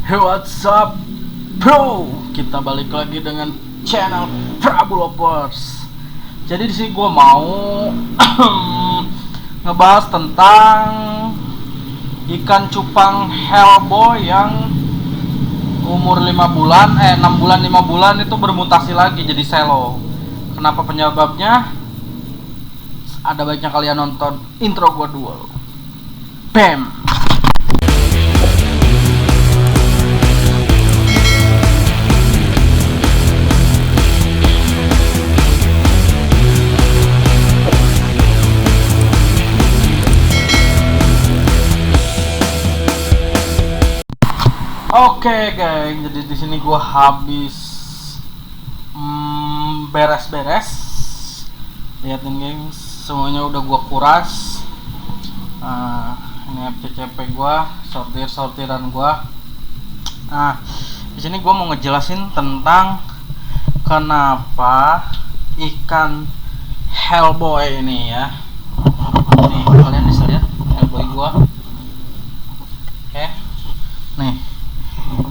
Hey, what's up, bro? Kita balik lagi dengan channel Prabu Lovers. Jadi di sini gue mau ngebahas tentang ikan cupang Hellboy yang umur 6 bulan 5 bulan itu bermutasi lagi jadi selo. Kenapa penyebabnya? Ada baiknya kalian nonton intro gue dulu. Bam. Oke, geng, jadi di sini gua habis beres-beres. Lihatin, geng, semuanya udah gua kuras. Ini FCCP gua, sortiran gua. Nah, di sini gua mau ngejelasin tentang kenapa ikan Hellboy ini ya. Nih, kalian bisa lihat Hellboy gua. Oke. Nih,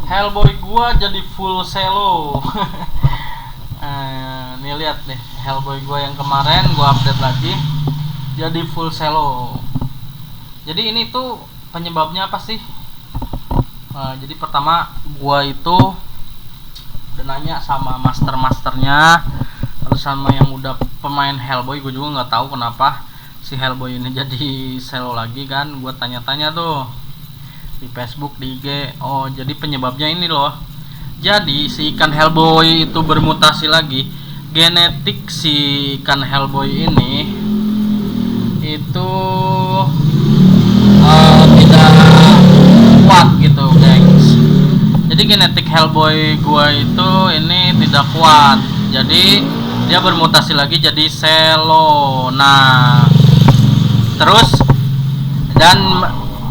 Hellboy gua jadi full selo. Nih lihat nih, Hellboy gua yang kemarin gua update lagi jadi full selo. Jadi ini tuh penyebabnya apa sih? Jadi pertama gua itu udah nanya sama masternya, lalu sama yang udah pemain Hellboy. Gua juga nggak tahu kenapa si Hellboy ini jadi selo lagi kan. Gua tanya-tanya tuh di Facebook, di IG. Oh, jadi penyebabnya ini loh. Jadi si ikan Hellboy itu bermutasi lagi. Genetik si ikan Hellboy ini itu tidak kuat gitu, guys. Jadi genetik Hellboy gua itu ini tidak kuat. Jadi dia bermutasi lagi jadi selo. Nah, terus dan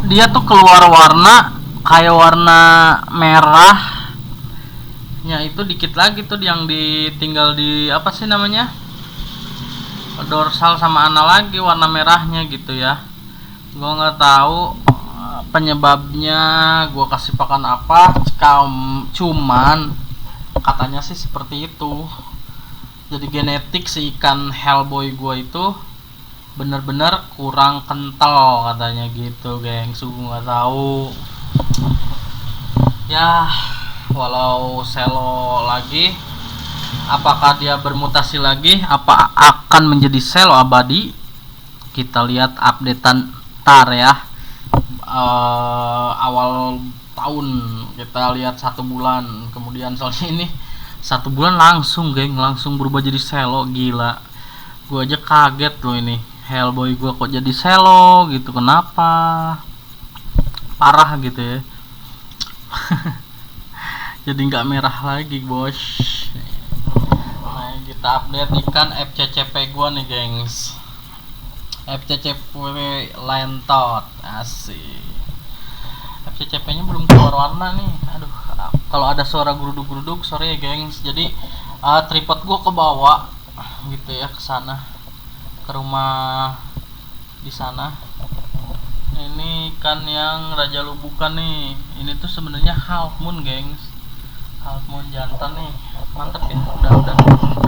dia tuh keluar warna kayak warna merahnya itu dikit lagi tuh yang ditinggal di apa sih namanya, dorsal sama ana lagi warna merahnya gitu ya. Gua nggak tahu penyebabnya, gua kasih pakan apa, cuman katanya sih seperti itu. Jadi genetik si ikan Hellboy gua itu bener-bener kurang kental katanya gitu, geng. Sungguh nggak tahu ya. Walau selo lagi, apakah dia bermutasi lagi, apa akan menjadi selo abadi? Kita lihat updatean tar ya. Awal tahun kita lihat 1 bulan kemudian, soalnya ini 1 bulan langsung, geng, langsung berubah jadi selo. Gila, gua aja kaget loh, ini Hellboy gua kok jadi selo gitu, kenapa? Parah gitu ya. Jadi nggak merah lagi, bos. Nah, kita update ikan FCCP gua nih, gengs. FCCP lentot, asik. FCCP nya belum keluar warna nih. Aduh, kalau ada suara geruduk-geruduk sorry ya, gengs. Jadi tripod gua ke bawah gitu ya, ke sana, ke rumah di sana. Ini ikan yang raja lubukan nih. Ini tuh sebenarnya half moon, gengs. Half moon jantan nih. Mantep ya. Udah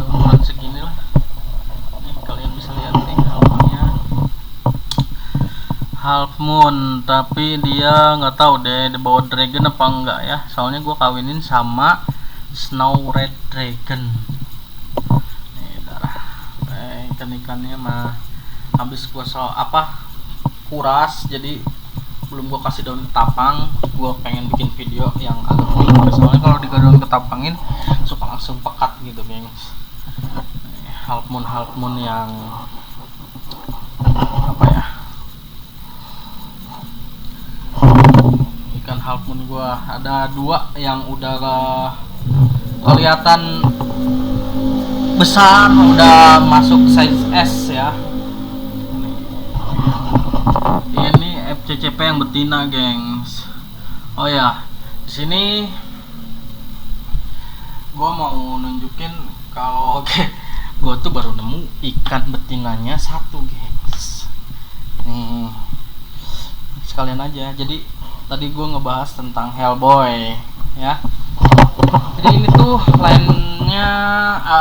ukuran segini lah. Nih kalian bisa lihat nih half moonnya. Half moon, tapi dia nggak tahu deh di bawah dragon apa enggak ya. Soalnya gua kawinin sama snow red dragon. Ikan-ikannya mah habis gua kuras, jadi belum gua kasih daun ketapang. Gua pengen bikin video yang agak unik, soalnya kalau di daun ketapangin suka langsung pekat gitu, gengs. Half moon yang apa ya, ikan half moon gua ada 2 yang udah kelihatan besar, udah masuk size S ya. Ini FCCP yang betina, gengs. Oh ya, di sini gua mau nunjukin kalau gua tuh baru nemu ikan betinanya 1, gengs. Nih, sekalian aja. Jadi Tadi gue ngebahas tentang Hellboy ya. Jadi ini tuh lainnya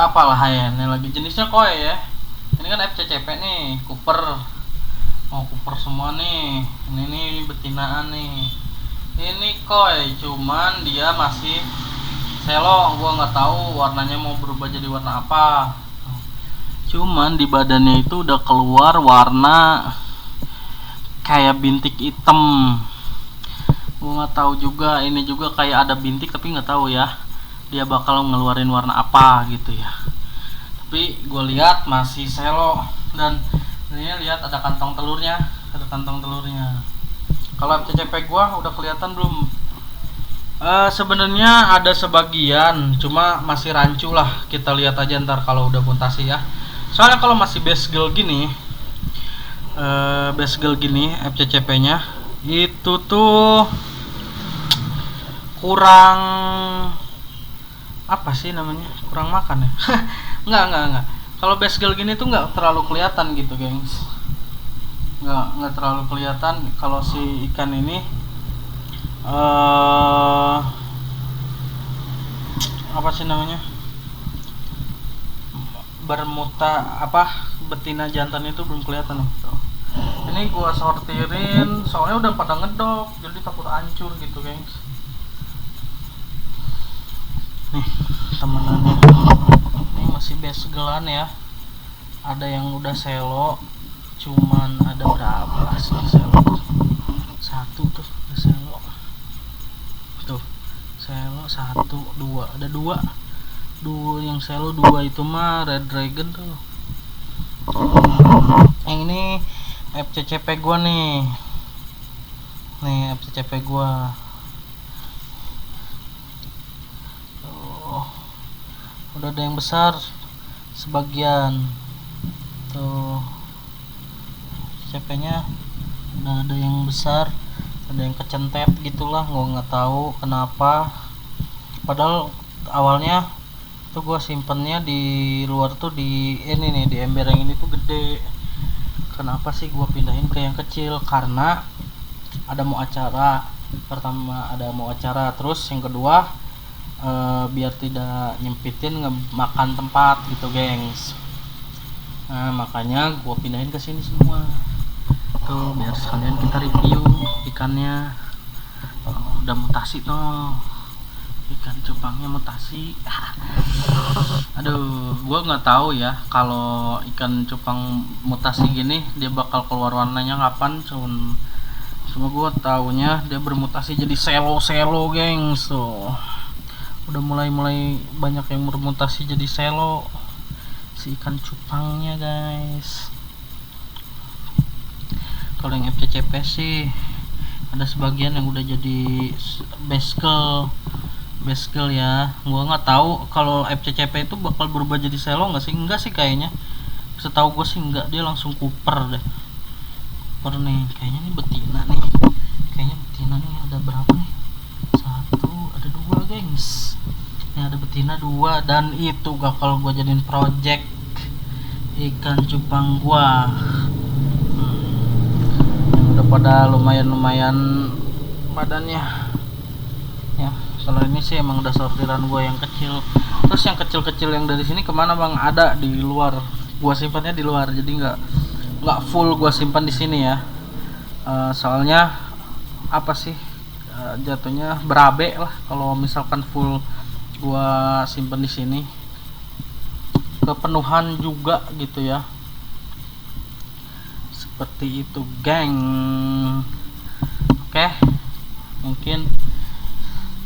apalah ya, ini lagi jenisnya koi ya. Ini kan FCCP nih, Cooper. Oh, Cooper semua nih. Ini nih betinaan nih. Ini koi, cuman dia masih selo. Gua nggak tahu warnanya mau berubah jadi warna apa. Cuman di badannya itu udah keluar warna kayak bintik hitam. Gua nggak tahu juga, ini juga kayak ada bintik tapi nggak tahu ya dia bakal ngeluarin warna apa gitu ya. Tapi gue lihat masih selo, dan ini lihat ada kantong telurnya, Kalau FCCP gue udah kelihatan belum? Sebenarnya ada sebagian, cuma masih rancu lah. Kita lihat aja ntar kalau udah mutasi ya. Soalnya kalau masih base girl gini, FCCP-nya itu tuh kurang apa sih namanya, kurang makan ya. Enggak, kalau base girl gini tuh nggak terlalu kelihatan gitu gengs, nggak terlalu kelihatan kalau si ikan ini apa sih namanya, bermuta apa, betina jantan itu belum kelihatan gitu. Ini gua sortirin soalnya udah pada ngedok, jadi takut hancur gitu gengs. Nih temenannya, ini masih base gelan ya. Ada yang udah selo, cuman ada berapa sih selo? Satu tuh udah selo. Tuh selo 1, 2, ada dua yang selo, 2 itu mah Red Dragon tuh. Yang ini FCCP gua nih FCCP gua. Udah ada yang besar sebagian tuh, CP nya udah ada yang besar, ada yang kecentet gitulah, nggak tahu kenapa. Padahal awalnya tuh gua simpennya di luar tuh, di ini nih, di ember yang ini tuh gede. Kenapa sih gua pindahin ke yang kecil? Karena ada mau acara. Pertama ada mau acara, terus yang kedua biar tidak nyempitin makan tempat gitu gengs. Nah makanya gua pindahin ke sini semua tuh, biar sekalian kita review ikannya. Udah mutasi tuh, ikan cupangnya mutasi. Aduh, gua nggak tahu ya kalau ikan cupang mutasi gini dia bakal keluar warnanya kapan. Cuma gua taunya dia bermutasi jadi selo gengs tuh. Udah mulai banyak yang bermutasi jadi selo si ikan cupangnya guys. Kalau yang FCCP sih ada sebagian yang udah jadi baskel ya. Gua nggak tahu kalau FCCP itu bakal berubah jadi selo nggak sih? Enggak sih kayaknya, setahu gue sih enggak, dia langsung Cooper deh. Cooper nih kayaknya, nih betina nih, ada berapa nih? 1, ada 2 gengs. Ini ada betina 2, dan itu gak kalau gua jadiin project ikan cupang gua. Udah pada lumayan badannya ya. Kalau ini sih emang udah sortiran gua yang kecil. Terus yang kecil-kecil yang dari sini kemana bang? Ada di luar, gua simpannya di luar, jadi nggak full gua simpan di sini ya. Soalnya apa sih, jatuhnya berabe lah kalau misalkan full gua simpen di sini, kepenuhan juga gitu ya, seperti itu geng. Oke, mungkin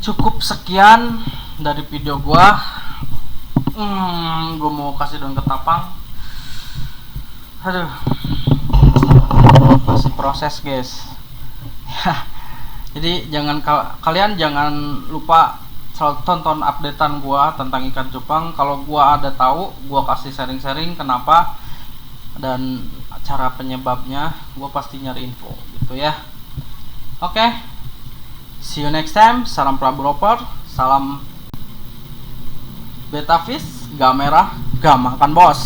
cukup sekian dari video gua. Gua mau kasih daun ketapang. Aduh, masih proses guys. Jadi kalian jangan lupa selalu tonton updatean gua tentang ikan cupang. Kalau gua ada tahu, gua kasih sharing kenapa dan cara penyebabnya, gua pasti nyari info gitu ya. Oke, see you next time. Salam Prabu Roper, salam Betafish, gak merah, gak makan bos.